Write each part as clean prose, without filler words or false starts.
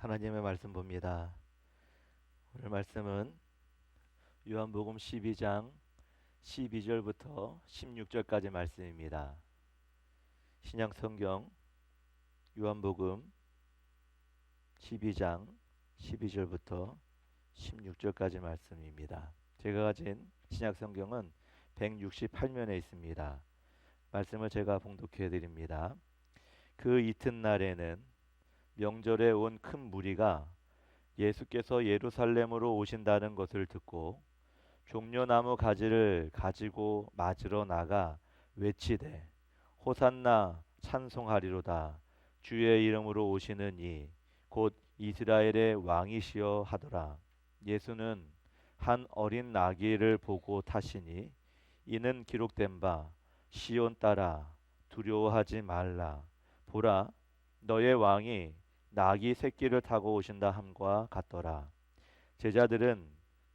하나님의 말씀 봅니다. 오늘 말씀은 요한복음 12장 12절부터 16절까지 말씀입니다. 신약 성경 요한복음 12장 12절부터 16절까지 말씀입니다. 제가 가진 신약 성경은 168면에 있습니다. 말씀을 제가 봉독해 드립니다. 그 이튿날에는 명절에 온 큰 무리가 예수께서 예루살렘으로 오신다는 것을 듣고 종려나무 가지를 가지고 맞으러 나가 외치되 호산나 찬송하리로다. 주의 이름으로 오시는 이 곧 이스라엘의 왕이시여 하더라. 예수는 한 어린 나귀를 보고 타시니 이는 기록된 바 시온 딸아 두려워하지 말라. 보라 너의 왕이 나귀 새끼를 타고 오신다 함과 같더라. 제자들은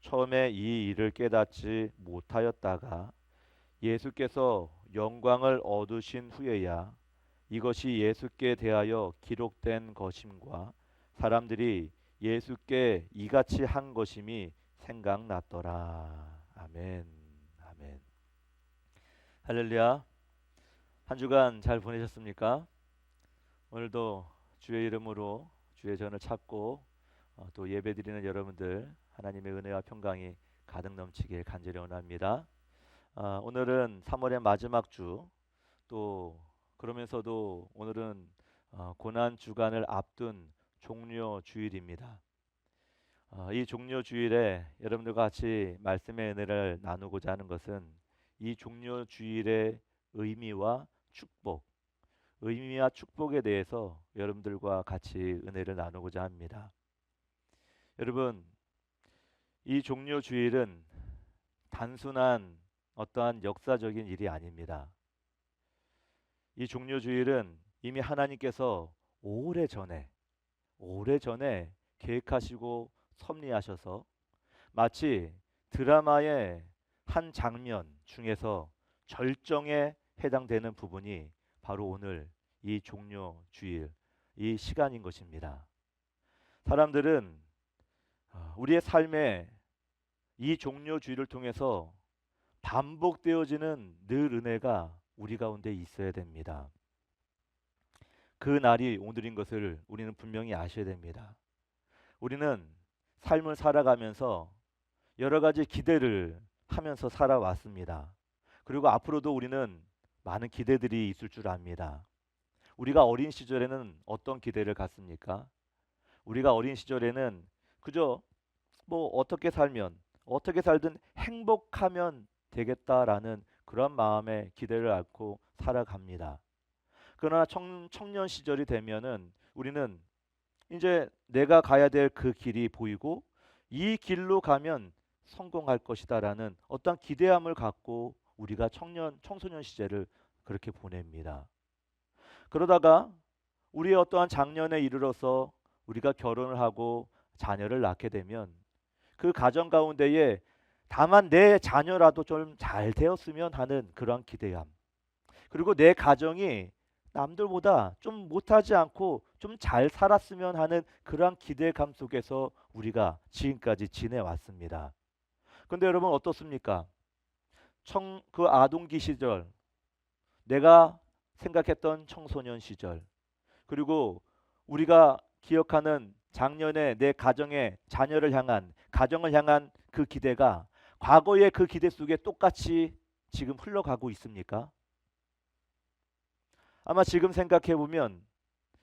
처음에 이 일을 깨닫지 못하였다가 예수께서 영광을 얻으신 후에야 이것이 예수께 대하여 기록된 것임과 사람들이 예수께 이같이 한 것임이 생각났더라. 아멘. 아멘. 할렐루야. 한 주간 잘 보내셨습니까? 오늘도 주의 이름으로 주의 전을 찾고 또 예배드리는 여러분들 하나님의 은혜와 평강이 가득 넘치길 간절히 원합니다. 오늘은 3월의 마지막 주, 또 그러면서도 오늘은 고난 주간을 앞둔 종려 주일입니다. 이 종려 주일에 여러분들과 같이 말씀의 은혜를 나누고자 하는 것은 이 종려 주일의 의미와 축복, 의미와 축복에 대해서 여러분들과 같이 은혜를 나누고자 합니다. 여러분, 이 종려 주일은 단순한 어떠한 역사적인 일이 아닙니다. 이 종려 주일은 이미 하나님께서 오래전에 계획하시고 섭리하셔서 마치 드라마의 한 장면 중에서 절정에 해당되는 부분이 바로 오늘 이 종려 주일 이 시간인 것입니다. 사람들은 우리의 삶에 이 종려 주일을 통해서 반복되어지는 늘 은혜가 우리 가운데 있어야 됩니다. 그 날이 오늘인 것을 우리는 분명히 아셔야 됩니다. 우리는 삶을 살아가면서 여러 가지 기대를 하면서 살아왔습니다. 그리고 앞으로도 우리는 많은 기대들이 있을 줄 압니다. 우리가 어린 시절에는 어떤 기대를 갖습니까? 우리가 어린 시절에는 그저 어떻게 살든 행복하면 되겠다라는 그런 마음의 기대를 갖고 살아갑니다. 그러나 청년 시절이 되면은 우리는 이제 내가 가야 될 그 길이 보이고 이 길로 가면 성공할 것이다라는 어떤 기대함을 갖고 우리가 청소년 시절을 그렇게 보냅니다. 그러다가 우리의 어떠한 장년에 이르러서 우리가 결혼을 하고 자녀를 낳게 되면 그 가정 가운데에 다만 내 자녀라도 좀 잘 되었으면 하는 그런 기대함, 그리고 내 가정이 남들보다 좀 못하지 않고 좀 잘 살았으면 하는 그러한 기대감 속에서 우리가 지금까지 지내왔습니다. 그런데 여러분 어떻습니까? 그 아동기 시절, 내가 생각했던 청소년 시절, 그리고 우리가 기억하는 작년에 내 가정의 가정을 향한 그 기대가 과거의 그 기대 속에 똑같이 지금 흘러가고 있습니까? 아마 지금 생각해 보면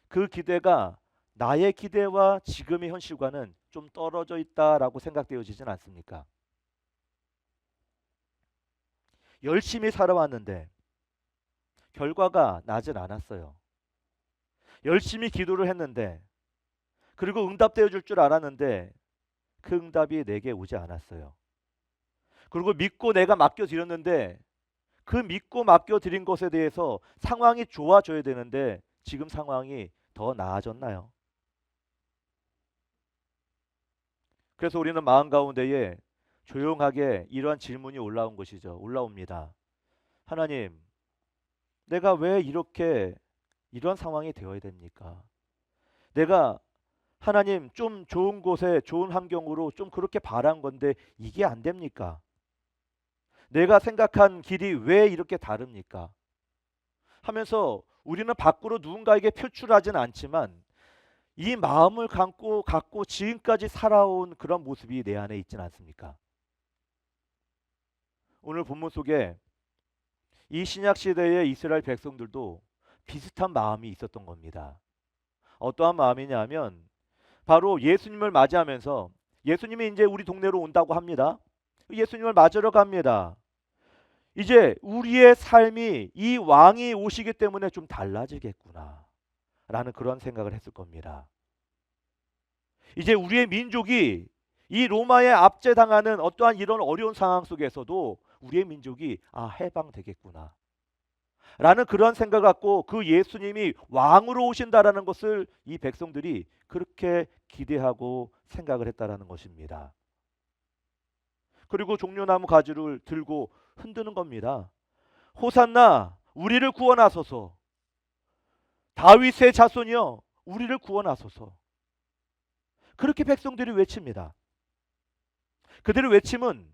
그 기대가 나의 기대와 지금의 현실과는 좀 떨어져 있다라고 생각되어지진 않습니까? 열심히 살아왔는데 결과가 나질 않았어요. 열심히 기도를 했는데, 그리고 응답되어 줄 줄 알았는데 그 응답이 내게 오지 않았어요. 그리고 믿고 내가 맡겨드렸는데 그 믿고 맡겨드린 것에 대해서 상황이 좋아져야 되는데 지금 상황이 더 나아졌나요? 그래서 우리는 마음 가운데에 조용하게 이러한 질문이 올라옵니다. 하나님, 내가 왜 이런 상황이 되어야 됩니까? 내가 하나님 좀 좋은 곳에 좋은 환경으로 좀 그렇게 바란 건데 이게 안 됩니까? 내가 생각한 길이 왜 이렇게 다릅니까? 하면서 우리는 밖으로 누군가에게 표출하지는 않지만 이 마음을 갖고 지금까지 살아온 그런 모습이 내 안에 있지는 않습니까? 오늘 본문 속에 이 신약 시대의 이스라엘 백성들도 비슷한 마음이 있었던 겁니다. 어떠한 마음이냐면 바로 예수님을 맞이하면서 예수님이 이제 우리 동네로 온다고 합니다. 예수님을 맞으러 갑니다. 이제 우리의 삶이 이 왕이 오시기 때문에 좀 달라지겠구나 라는 그런 생각을 했을 겁니다. 이제 우리의 민족이 이 로마에 압제당하는 어떠한 이런 어려운 상황 속에서도 우리의 민족이 해방되겠구나 라는 그런 생각 갖고 그 예수님이 왕으로 오신다라는 것을 이 백성들이 그렇게 기대하고 생각을 했다라는 것입니다. 그리고 종려나무 가지를 들고 흔드는 겁니다. 호산나 우리를 구원하소서. 다윗의 자손이여 우리를 구원하소서. 그렇게 백성들이 외칩니다. 그들의 외침은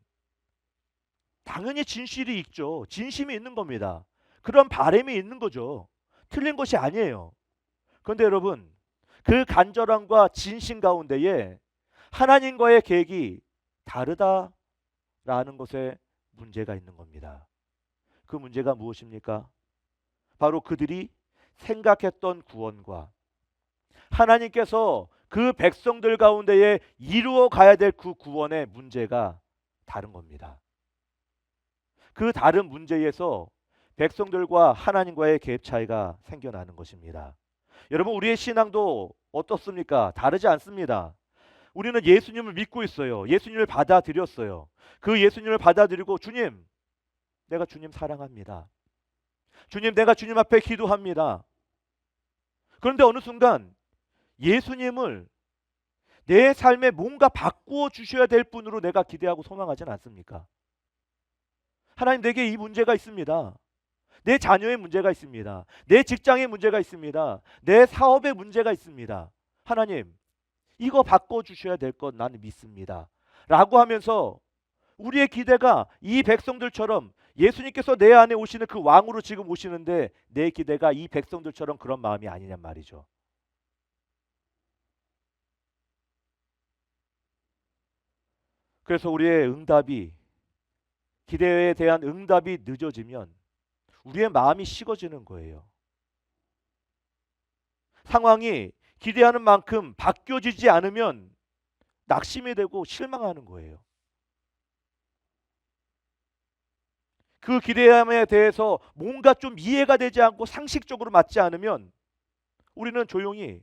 당연히 진실이 있죠. 진심이 있는 겁니다. 그런 바람이 있는 거죠. 틀린 것이 아니에요. 그런데 여러분 그 간절함과 진심 가운데에 하나님과의 계획이 다르다라는 것에 문제가 있는 겁니다. 그 문제가 무엇입니까? 바로 그들이 생각했던 구원과 하나님께서 그 백성들 가운데에 이루어 가야 될 그 구원의 문제가 다른 겁니다. 그 다른 문제에서 백성들과 하나님과의 갭 차이가 생겨나는 것입니다. 여러분 우리의 신앙도 어떻습니까? 다르지 않습니다. 우리는 예수님을 믿고 있어요. 예수님을 받아들였어요. 그 예수님을 받아들이고 주님, 내가 주님 사랑합니다. 주님, 내가 주님 앞에 기도합니다. 그런데 어느 순간 예수님을 내 삶에 뭔가 바꾸어 주셔야 될 분으로 내가 기대하고 소망하지는 않습니까? 하나님 내게 이 문제가 있습니다. 내 자녀의 문제가 있습니다. 내 직장의 문제가 있습니다. 내 사업의 문제가 있습니다. 하나님 이거 바꿔주셔야 될 것 나는 믿습니다. 라고 하면서 우리의 기대가 이 백성들처럼 예수님께서 내 안에 오시는 그 왕으로 지금 오시는데 내 기대가 이 백성들처럼 그런 마음이 아니냔 말이죠. 그래서 우리의 응답이 기대에 대한 응답이 늦어지면 우리의 마음이 식어지는 거예요. 상황이 기대하는 만큼 바뀌어지지 않으면 낙심이 되고 실망하는 거예요. 그 기대함에 대해서 뭔가 좀 이해가 되지 않고 상식적으로 맞지 않으면 우리는 조용히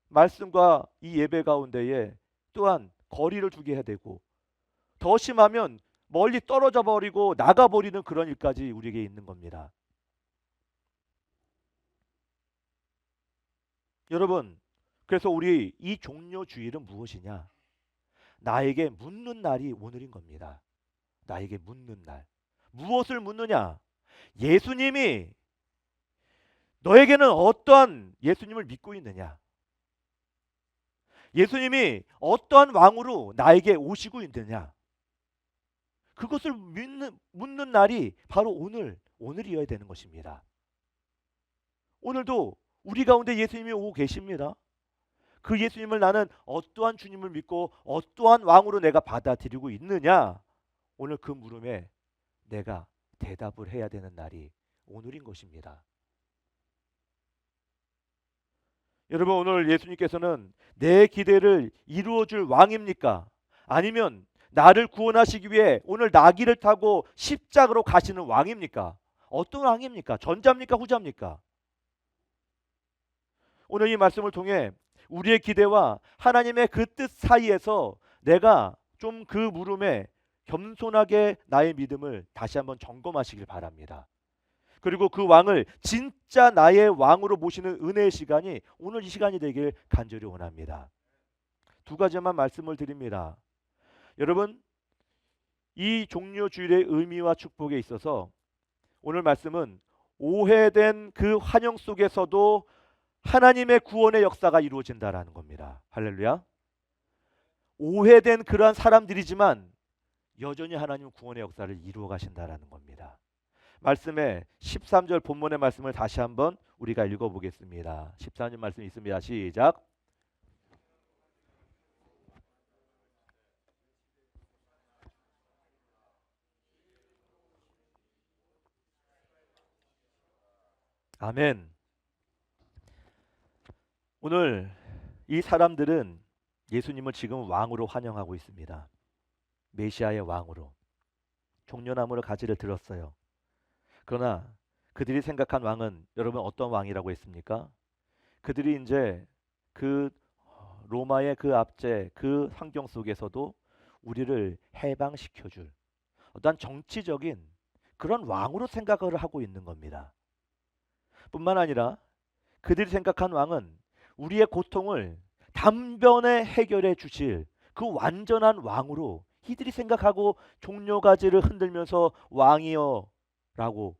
말씀과 이 예배 가운데에 또한 거리를 두게 해야 되고 더 심하면 멀리 떨어져 버리고 나가버리는 그런 일까지 우리에게 있는 겁니다. 여러분, 그래서 우리 이 종료주일은 무엇이냐? 나에게 묻는 날이 오늘인 겁니다. 나에게 묻는 날. 무엇을 묻느냐? 예수님이 너에게는 어떠한 예수님을 믿고 있느냐? 예수님이 어떠한 왕으로 나에게 오시고 있느냐? 그것을 묻는 날이 바로 오늘이어야 되는 것입니다. 오늘도 우리 가운데 예수님이 오고 계십니다. 그 예수님을 나는 어떠한 주님을 믿고 어떠한 왕으로 내가 받아들이고 있느냐? 오늘 그 물음에 내가 대답을 해야 되는 날이 오늘인 것입니다. 여러분 오늘 예수님께서는 내 기대를 이루어줄 왕입니까? 아니면 나를 구원하시기 위해 오늘 나귀를 타고 십자가로 가시는 왕입니까? 어떤 왕입니까? 전자입니까? 후자입니까? 오늘 이 말씀을 통해 우리의 기대와 하나님의 그 뜻 사이에서 내가 좀 그 물음에 겸손하게 나의 믿음을 다시 한번 점검하시길 바랍니다. 그리고 그 왕을 진짜 나의 왕으로 모시는 은혜의 시간이 오늘 이 시간이 되길 간절히 원합니다. 두 가지만 말씀을 드립니다. 여러분 이 종료주일의 의미와 축복에 있어서 오늘 말씀은 오해된 그 환영 속에서도 하나님의 구원의 역사가 이루어진다라는 겁니다. 할렐루야. 오해된 그러한 사람들이지만 여전히 하나님 구원의 역사를 이루어 가신다라는 겁니다. 말씀에 13절 본문의 말씀을 다시 한번 우리가 읽어보겠습니다. 13절 말씀 있습니다. 시작. 아멘. 오늘 이 사람들은 예수님을 지금 왕으로 환영하고 있습니다. 메시아의 왕으로. 종려나무를 가지를 들었어요. 그러나 그들이 생각한 왕은 여러분 어떤 왕이라고 했습니까? 그들이 이제 그 로마의 그 압제, 그 환경 속에서도 우리를 해방시켜줄 어떤 정치적인 그런 왕으로 생각을 하고 있는 겁니다. 뿐만 아니라 그들이 생각한 왕은 우리의 고통을 단번에 해결해 주실 그 완전한 왕으로 이들이 생각하고 종려가지를 흔들면서 왕이여 라고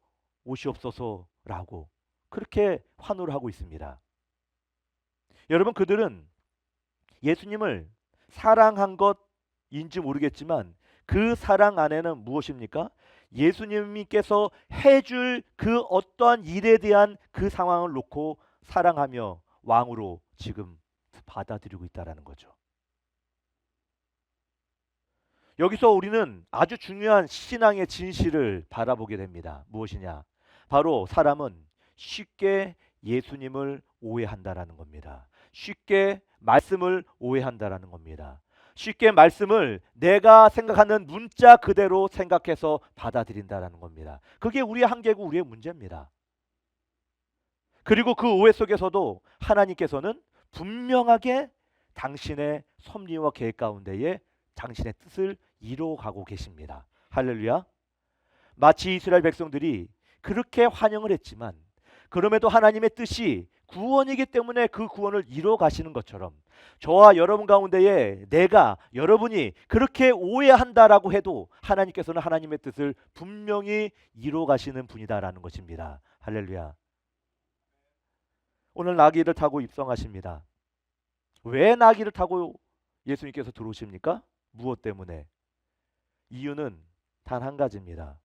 오시옵소서 라고 그렇게 환호를 하고 있습니다. 여러분 그들은 예수님을 사랑한 것인지 모르겠지만 그 사랑 안에는 무엇입니까? 예수님께서 해줄 그 어떠한 일에 대한 그 상황을 놓고 사랑하며 왕으로 지금 받아들이고 있다는 거죠. 여기서 우리는 아주 중요한 신앙의 진실을 바라보게 됩니다. 무엇이냐? 바로 사람은 쉽게 예수님을 오해한다라는 겁니다. 쉽게 말씀을 오해한다라는 겁니다. 쉽게 말씀을 내가 생각하는 문자 그대로 생각해서 받아들인다라는 겁니다. 그게 우리의 한계고 우리의 문제입니다. 그리고 그 오해 속에서도 하나님께서는 분명하게 당신의 섭리와 계획 가운데에 당신의 뜻을 이루어가고 계십니다. 할렐루야. 마치 이스라엘 백성들이 그렇게 환영을 했지만 그럼에도 하나님의 뜻이 구원이기 때문에 그 구원을 이루어 가시는 것처럼 저와 여러분 가운데에 내가 여러분이 그렇게 오해한다라고 해도 하나님께서는 하나님의 뜻을 분명히 이루어 가시는 분이다라는 것입니다. 할렐루야. 오늘 나귀를 타고 입성하십니다. 왜 나귀를 타고 예수님께서 들어오십니까? 무엇 때문에? 이유는 단 한 가지입니다.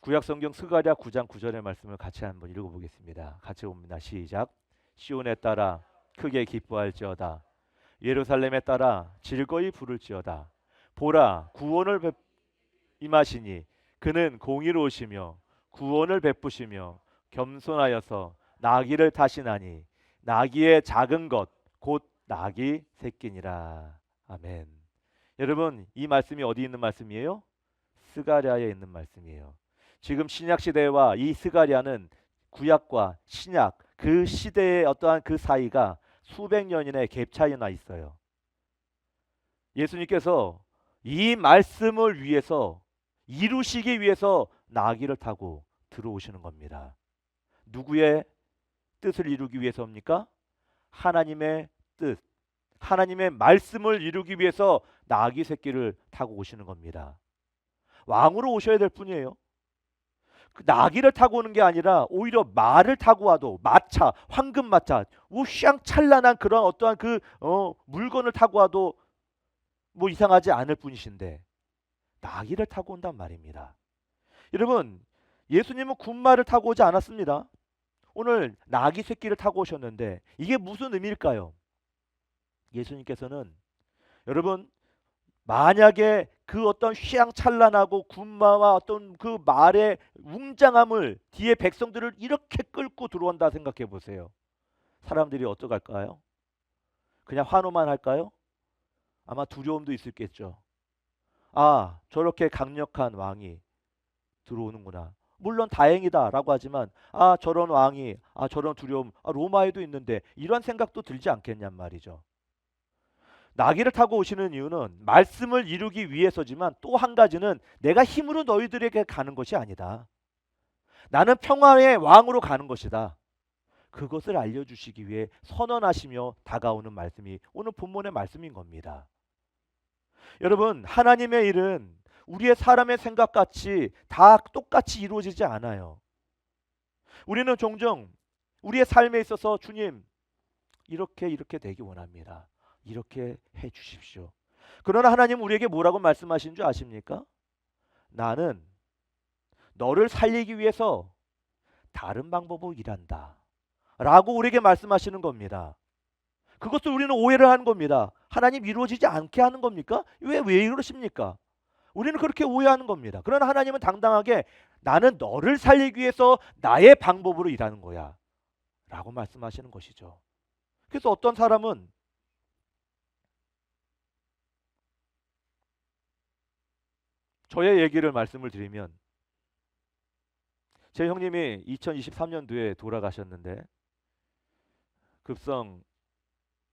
구약성경 스가랴 9장 9절의 말씀을 같이 한번 읽어보겠습니다. 같이 봅니다. 시작. 시온에 따라 크게 기뻐할지어다. 예루살렘에 따라 즐거이 부를지어다. 보라 구원을 임하시니 그는 공의로우시며 구원을 베푸시며 겸손하여서 나귀를 타시나니 나귀의 작은 것 곧 나귀 새끼니라. 아멘. 여러분 이 말씀이 어디 있는 말씀이에요? 스가랴에 있는 말씀이에요. 지금 신약 시대와 이 스가랴는 구약과 신약 그 시대의 어떠한 그 사이가 수백 년이나 갭 차이나 있어요. 예수님께서 이 말씀을 위해서 이루시기 위해서 나귀를 타고 들어오시는 겁니다. 누구의 뜻을 이루기 위해서입니까? 하나님의 뜻, 하나님의 말씀을 이루기 위해서 나귀 새끼를 타고 오시는 겁니다. 왕으로 오셔야 될 뿐이에요. 그 나귀를 타고 오는 게 아니라 오히려 말을 타고 와도 마차, 황금 마차, 우샹찬란한 그런 어떠한 그 물건을 타고 와도 뭐 이상하지 않을 뿐이신데 나귀를 타고 온단 말입니다. 여러분 예수님은 군말을 타고 오지 않았습니다. 오늘 나귀 새끼를 타고 오셨는데 이게 무슨 의미일까요? 예수님께서는 여러분 만약에 그 어떤 휘황찬란하고 군마와 어떤 그 말의 웅장함을 뒤에 백성들을 이렇게 끌고 들어온다 생각해 보세요. 사람들이 어떡할까요? 그냥 환호만 할까요? 아마 두려움도 있었겠죠. 아, 저렇게 강력한 왕이 들어오는구나. 물론 다행이다라고 하지만 아, 저런 왕이, 아, 저런 두려움, 아, 로마에도 있는데 이런 생각도 들지 않겠냔 말이죠. 나귀를 타고 오시는 이유는 말씀을 이루기 위해서지만 또 한 가지는 내가 힘으로 너희들에게 가는 것이 아니다. 나는 평화의 왕으로 가는 것이다. 그것을 알려주시기 위해 선언하시며 다가오는 말씀이 오늘 본문의 말씀인 겁니다. 여러분 하나님의 일은 우리의 사람의 생각같이 다 똑같이 이루어지지 않아요. 우리는 종종 우리의 삶에 있어서 주님 이렇게 되기 원합니다. 이렇게 해 주십시오. 그러나 하나님 우리에게 뭐라고 말씀하신 줄 아십니까? 나는 너를 살리기 위해서 다른 방법으로 일한다. 라고 우리에게 말씀하시는 겁니다. 그것을 우리는 오해를 하는 겁니다. 하나님 이루어지지 않게 하는 겁니까? 왜 이러십니까? 우리는 그렇게 오해하는 겁니다. 그러나 하나님은 당당하게 나는 너를 살리기 위해서 나의 방법으로 일하는 거야. 라고 말씀하시는 것이죠. 그래서 어떤 사람은 저의 얘기를 말씀을 드리면 제 형님이 2023년도에 돌아가셨는데 급성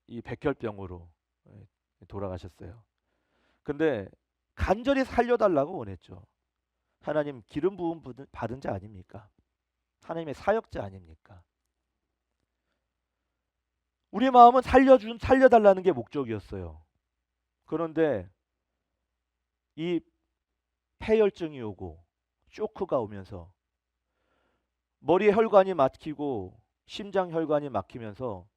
이 백혈병으로 돌아가셨어요. 근데 간절히 살려달라고 원했죠. 하나님 기름 부음 받은 자 아닙니까? 하나님의 사역자 아닙니까? 우리 마음은 살려달라는 게 목적이었어요. 그런데 이 폐혈증이 오고 쇼크가 오면서 머리에 혈관이 막히고 심장 혈관이 막히면서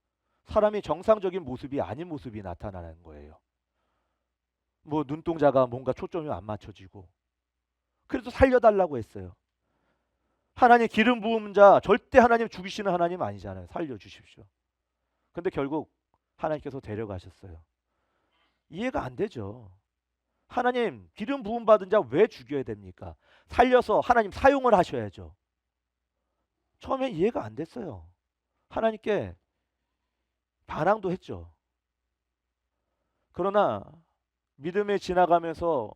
사람이 정상적인 모습이 아닌 모습이 나타나는 거예요. 뭐 눈동자가 뭔가 초점이 안 맞춰지고 그래서 살려달라고 했어요. 하나님 기름 부은 자 절대 하나님 죽이시는 하나님 아니잖아요. 살려주십시오. 근데 결국 하나님께서 데려가셨어요. 이해가 안 되죠. 하나님 기름 부음 받은 자 왜 죽여야 됩니까? 살려서 하나님 사용을 하셔야죠. 처음에 이해가 안 됐어요. 하나님께 반항도 했죠. 그러나 믿음에 지나가면서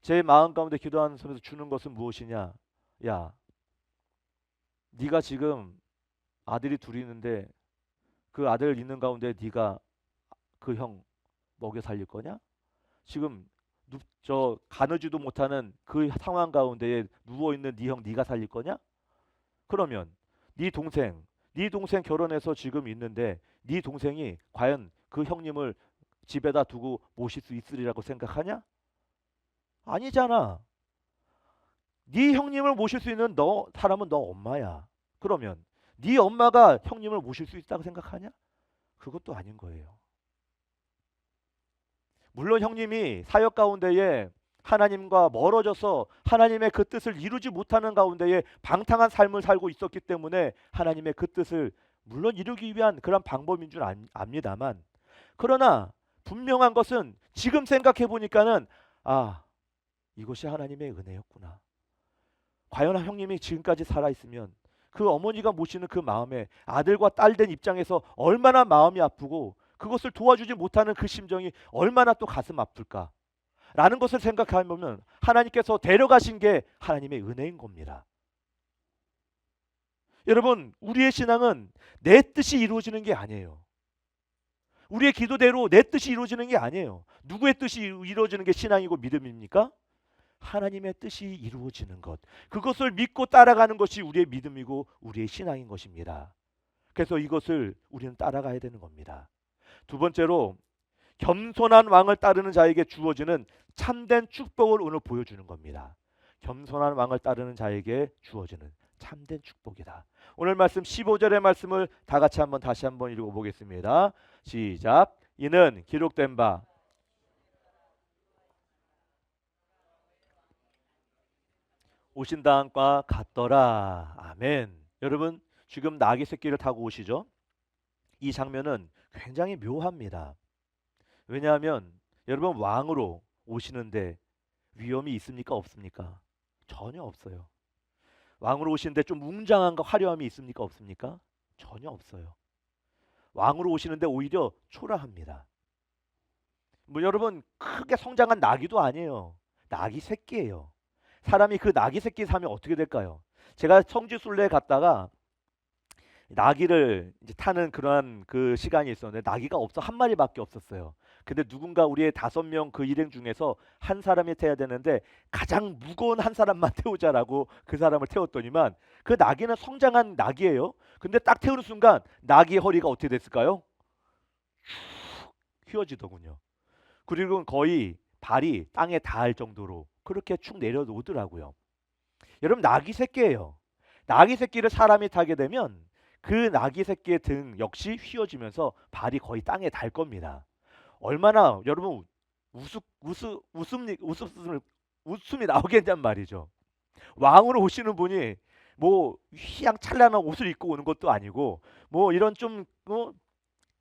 제 마음 가운데 기도하는 섬에서 주는 것은 무엇이냐? 야, 네가 지금 아들이 둘이 있는데 그 아들 있는 가운데 네가 그 형 먹여 살릴 거냐? 지금 저 가누지도 못하는 그 상황 가운데에 누워 있는 네 형 네가 살릴 거냐? 그러면 네 동생 결혼해서 지금 있는데 네 동생이 과연 그 형님을 집에다 두고 모실 수 있으리라고 생각하냐? 아니잖아. 네 형님을 모실 수 있는 사람은 너 엄마야. 그러면 네 엄마가 형님을 모실 수 있다고 생각하냐? 그것도 아닌 거예요. 물론 형님이 사역 가운데에 하나님과 멀어져서 하나님의 그 뜻을 이루지 못하는 가운데에 방탕한 삶을 살고 있었기 때문에 하나님의 그 뜻을 물론 이루기 위한 그런 방법인 줄 압니다만, 그러나 분명한 것은 지금 생각해 보니까는 이것이 하나님의 은혜였구나. 과연 형님이 지금까지 살아있으면 그 어머니가 모시는 그 마음에 아들과 딸 된 입장에서 얼마나 마음이 아프고 그것을 도와주지 못하는 그 심정이 얼마나 또 가슴 아플까 라는 것을 생각하면 하나님께서 데려가신 게 하나님의 은혜인 겁니다. 여러분, 우리의 신앙은 내 뜻이 이루어지는 게 아니에요. 우리의 기도대로 내 뜻이 이루어지는 게 아니에요. 누구의 뜻이 이루어지는 게 신앙이고 믿음입니까? 하나님의 뜻이 이루어지는 것, 그것을 믿고 따라가는 것이 우리의 믿음이고 우리의 신앙인 것입니다. 그래서 이것을 우리는 따라가야 되는 겁니다. 두 번째로 겸손한 왕을 따르는 자에게 주어지는 참된 축복을 오늘 보여주는 겁니다. 겸손한 왕을 따르는 자에게 주어지는 참된 축복이다. 오늘 말씀 15절의 말씀을 다 같이 다시 한번 읽어보겠습니다. 시작. 이는 기록된 바 오신 다음과 같더라. 아멘. 여러분 지금 나귀 새끼를 타고 오시죠? 이 장면은 굉장히 묘합니다. 왜냐하면 여러분 왕으로 오시는데 위험이 있습니까? 없습니까? 전혀 없어요. 왕으로 오시는데 좀 웅장한 화려함이 있습니까? 없습니까? 전혀 없어요. 왕으로 오시는데 오히려 초라합니다. 뭐 여러분 크게 성장한 나귀도 아니에요. 나귀 새끼예요. 사람이 그 나귀 새끼 사면 어떻게 될까요? 제가 성지순례에 갔다가 나귀를 이제 타는 그러한 그 시간이 있었는데 나귀가 한 마리밖에 없었어요. 근데 누군가 우리의 5명 그 일행 중에서 한 사람이 태워야 되는데 가장 무거운 한 사람만 태우자라고 그 사람을 태웠더니만 그 나귀는 성장한 나귀예요. 근데 딱 태우는 순간 나귀의 허리가 어떻게 됐을까요? 쭉 휘어지더군요. 그리고 거의 발이 땅에 닿을 정도로 그렇게 축 내려오더라고요. 여러분 나귀 새끼예요. 나귀 새끼를 사람이 타게 되면 그 나귀 새끼의 등 역시 휘어지면서 발이 거의 땅에 닿을 겁니다. 얼마나 여러분 웃음이 나오겠냔 말이죠. 왕으로 오시는 분이 뭐 휘황찬란한 옷을 입고 오는 것도 아니고 뭐 이런 좀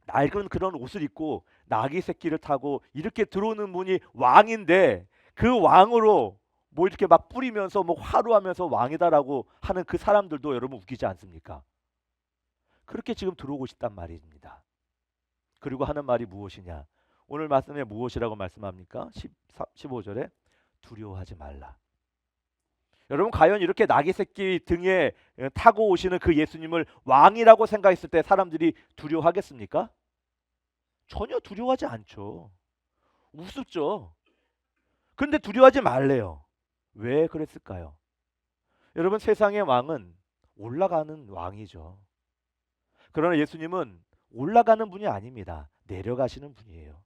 낡은 그런 옷을 입고 나귀 새끼를 타고 이렇게 들어오는 분이 왕인데 그 왕으로 뭐 이렇게 막 뿌리면서 뭐 화로하면서 왕이다라고 하는 그 사람들도 여러분 웃기지 않습니까? 그렇게 지금 들어오고 싶단 말입니다. 그리고 하는 말이 무엇이냐? 오늘 말씀에 무엇이라고 말씀합니까? 15절에 두려워하지 말라. 여러분 과연 이렇게 나귀 새끼 등에 타고 오시는 그 예수님을 왕이라고 생각했을 때 사람들이 두려워하겠습니까? 전혀 두려워하지 않죠. 우습죠. 그런데 두려워하지 말래요. 왜 그랬을까요? 여러분 세상의 왕은 올라가는 왕이죠. 그러나 예수님은 올라가는 분이 아닙니다. 내려가시는 분이에요.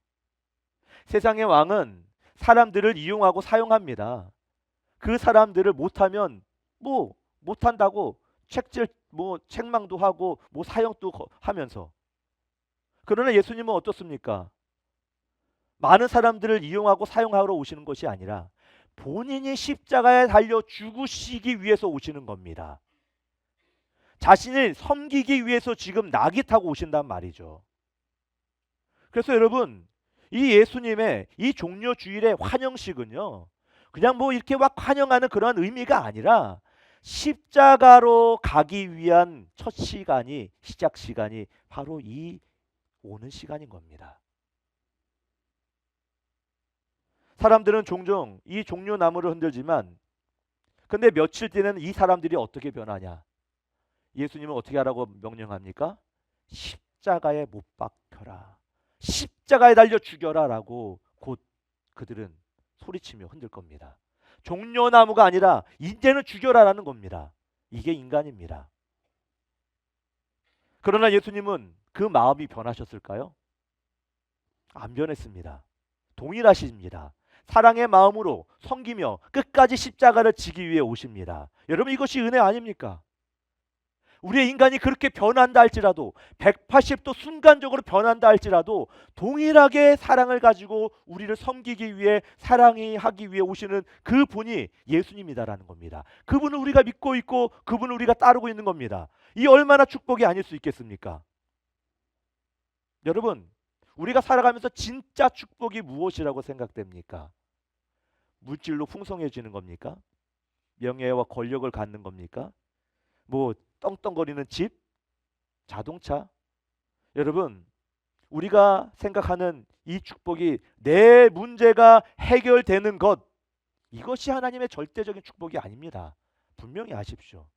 세상의 왕은 사람들을 이용하고 사용합니다. 그 사람들을 못하면 뭐 못한다고 책망도 하고 뭐 사형도 하면서. 그러나 예수님은 어떻습니까? 많은 사람들을 이용하고 사용하러 오시는 것이 아니라 본인이 십자가에 달려 죽으시기 위해서 오시는 겁니다. 자신을 섬기기 위해서 지금 낙이 타고 오신단 말이죠. 그래서 여러분 이 예수님의 이 종려 주일의 환영식은요 그냥 뭐 이렇게 막 환영하는 그런 의미가 아니라 십자가로 가기 위한 첫 시간이 시작 시간이 바로 이 오는 시간인 겁니다. 사람들은 종종 이 종려 나무를 흔들지만 근데 며칠 뒤에는 이 사람들이 어떻게 변하냐? 예수님은 어떻게 하라고 명령합니까? 십자가에 못 박혀라. 십자가에 달려 죽여라라고 곧 그들은 소리치며 흔들 겁니다. 종려나무가 아니라 이제는 죽여라라는 겁니다. 이게 인간입니다. 그러나 예수님은 그 마음이 변하셨을까요? 안 변했습니다. 동일하십니다. 사랑의 마음으로 섬기며 끝까지 십자가를 지기 위해 오십니다. 여러분 이것이 은혜 아닙니까? 우리의 인간이 그렇게 변한다 할지라도 180도 순간적으로 변한다 할지라도 동일하게 사랑을 가지고 우리를 섬기기 위해 사랑하기 위해 오시는 그 분이 예수님이다라는 겁니다. 그분을 우리가 믿고 있고 그분을 우리가 따르고 있는 겁니다. 이 얼마나 축복이 아닐 수 있겠습니까? 여러분 우리가 살아가면서 진짜 축복이 무엇이라고 생각됩니까? 물질로 풍성해지는 겁니까? 명예와 권력을 갖는 겁니까? 뭐 떵떵거리는 집, 자동차. 여러분 우리가 생각하는 이 축복이 내 문제가 해결되는 것 이것이 하나님의 절대적인 축복이 아닙니다. 분명히 아십시오.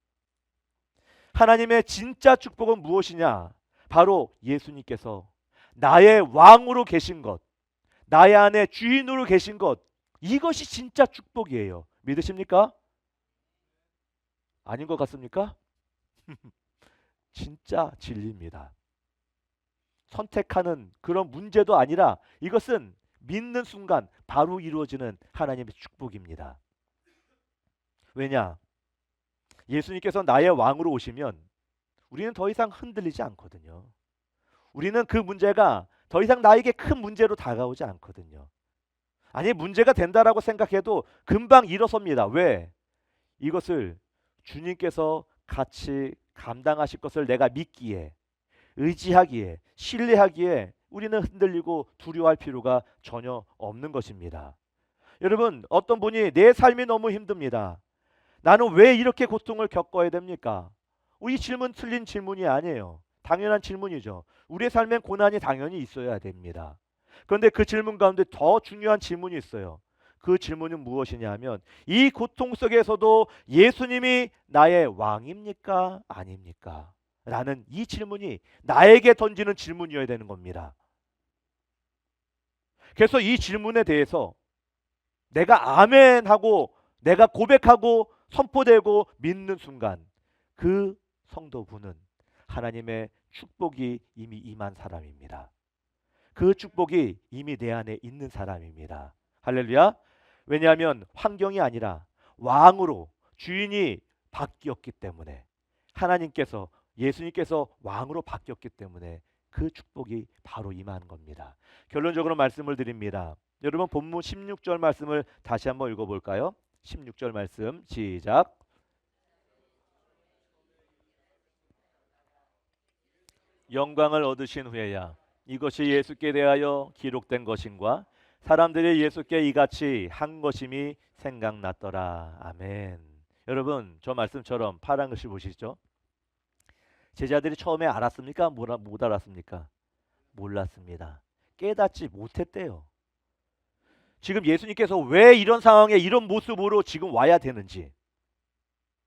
하나님의 진짜 축복은 무엇이냐? 바로 예수님께서 나의 왕으로 계신 것, 나의 안에 주인으로 계신 것 이것이 진짜 축복이에요. 믿으십니까? 아닌 것 같습니까? 진짜 진리입니다. 선택하는 그런 문제도 아니라 이것은 믿는 순간 바로 이루어지는 하나님의 축복입니다. 왜냐? 예수님께서 나의 왕으로 오시면 우리는 더 이상 흔들리지 않거든요. 우리는 그 문제가 더 이상 나에게 큰 문제로 다가오지 않거든요. 아니 문제가 된다라고 생각해도 금방 일어섭니다. 왜? 이것을 주님께서 같이 감당하실 것을 내가 믿기에 의지하기에 신뢰하기에 우리는 흔들리고 두려워할 필요가 전혀 없는 것입니다. 여러분 어떤 분이 내 삶이 너무 힘듭니다. 나는 왜 이렇게 고통을 겪어야 됩니까? 이 질문 틀린 질문이 아니에요. 당연한 질문이죠. 우리의 삶엔 고난이 당연히 있어야 됩니다. 그런데 그 질문 가운데 더 중요한 질문이 있어요. 그 질문은 무엇이냐 하면 이 고통 속에서도 예수님이 나의 왕입니까? 아닙니까? 라는 이 질문이 나에게 던지는 질문이어야 되는 겁니다. 그래서 이 질문에 대해서 내가 아멘하고 내가 고백하고 선포되고 믿는 순간 그 성도분은 하나님의 축복이 이미 임한 사람입니다. 그 축복이 이미 내 안에 있는 사람입니다. 할렐루야. 왜냐하면 환경이 아니라 왕으로 주인이 바뀌었기 때문에 하나님께서 예수님께서 왕으로 바뀌었기 때문에 그 축복이 바로 임하는 겁니다. 결론적으로 말씀을 드립니다. 여러분 본문 16절 말씀을 다시 한번 읽어볼까요? 16절 말씀 시작. 영광을 얻으신 후에야 이것이 예수께 대하여 기록된 것인과 사람들이 예수께 이같이 한 것임이 생각났더라. 아멘. 여러분 저 말씀처럼 파란 글씨 보시죠? 제자들이 처음에 알았습니까? 못 알았습니까? 몰랐습니다. 깨닫지 못했대요. 지금 예수님께서 왜 이런 상황에 이런 모습으로 지금 와야 되는지,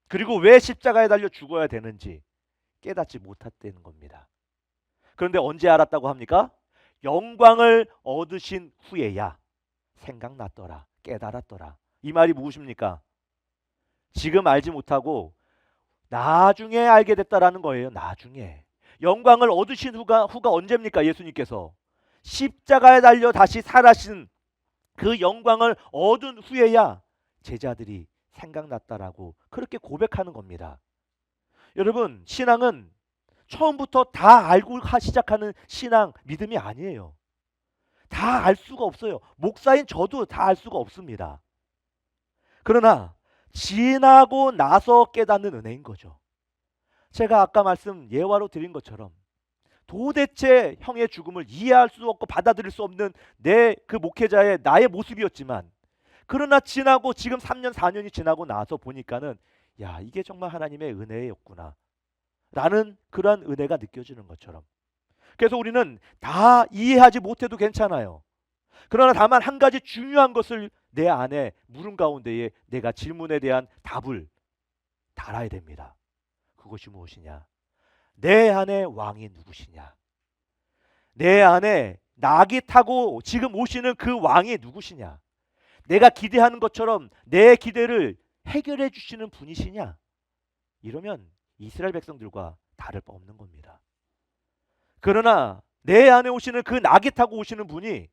그리고 왜 십자가에 달려 죽어야 되는지 깨닫지 못했다는 겁니다. 그런데 언제 알았다고 합니까? 영광을 얻으신 후에야 생각났더라, 깨달았더라. 이 말이 무엇입니까? 지금 알지 못하고 나중에 알게 됐다라는 거예요. 나중에. 영광을 얻으신 후가 언제입니까? 예수님께서 십자가에 달려 다시 살아신 그 영광을 얻은 후에야 제자들이 생각났다라고 그렇게 고백하는 겁니다. 여러분 신앙은 처음부터 다 알고 시작하는 신앙 믿음이 아니에요. 다 알 수가 없어요. 목사인 저도 다 알 수가 없습니다. 그러나 지나고 나서 깨닫는 은혜인 거죠. 제가 아까 말씀 예화로 드린 것처럼 도대체 형의 죽음을 이해할 수 없고 받아들일 수 없는 내 그 목회자의 나의 모습이었지만, 그러나 지나고 지금 3년 4년이 지나고 나서 보니까는 야 이게 정말 하나님의 은혜였구나 라는 그러한 은혜가 느껴지는 것처럼, 그래서 우리는 다 이해하지 못해도 괜찮아요. 그러나 다만 한 가지 중요한 것을 내 안에 물음 가운데에 내가 질문에 대한 답을 달아야 됩니다. 그것이 무엇이냐? 내 안에 왕이 누구시냐? 내 안에 낙이 타고 지금 오시는 그 왕이 누구시냐? 내가 기대하는 것처럼 내 기대를 해결해 주시는 분이시냐? 이러면 이스라엘 백성들과 다를 바 없는 겁니다. 그러나 내 안에 오시는 그 낙이 타고 오시는 분이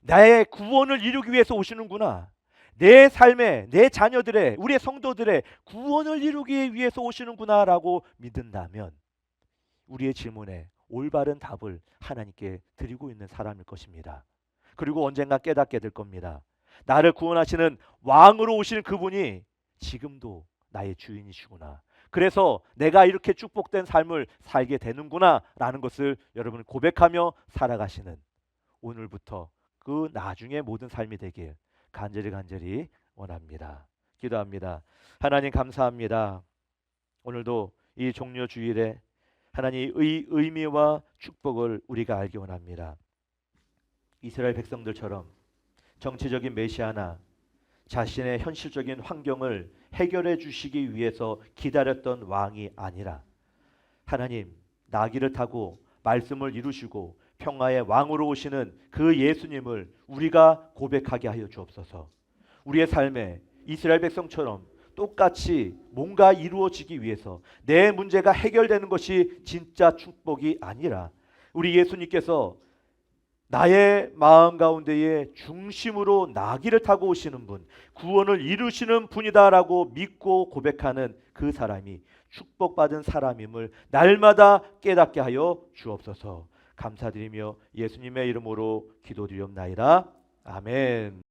나의 구원을 이루기 위해서 오시는구나, 내 삶에 내 자녀들의 우리의 성도들의 구원을 이루기 위해서 오시는구나 라고 믿는다면 우리의 질문에 올바른 답을 하나님께 드리고 있는 사람일 것입니다. 그리고 언젠가 깨닫게 될 겁니다. 나를 구원하시는 왕으로 오시는 그분이 지금도 나의 주인이시구나, 그래서 내가 이렇게 축복된 삶을 살게 되는구나 라는 것을 여러분 고백하며 살아가시는 오늘부터 그 나중에 모든 삶이 되길 간절히 원합니다. 기도합니다. 하나님 감사합니다. 오늘도 이 종려 주일에 하나님의 의미와 축복을 우리가 알기 원합니다. 이스라엘 백성들처럼 정치적인 메시아나 자신의 현실적인 환경을 해결해 주시기 위해서 기다렸던 왕이 아니라 하나님 나귀를 타고 말씀을 이루시고 평화의 왕으로 오시는 그 예수님을 우리가 고백하게 하여 주옵소서. 우리의 삶에 이스라엘 백성처럼 똑같이 뭔가 이루어지기 위해서 내 문제가 해결되는 것이 진짜 축복이 아니라 우리 예수님께서 나의 마음 가운데에 중심으로 나귀를 타고 오시는 분, 구원을 이루시는 분이다라고 믿고 고백하는 그 사람이 축복받은 사람임을 날마다 깨닫게 하여 주옵소서. 감사드리며 예수님의 이름으로 기도드리옵나이다. 아멘.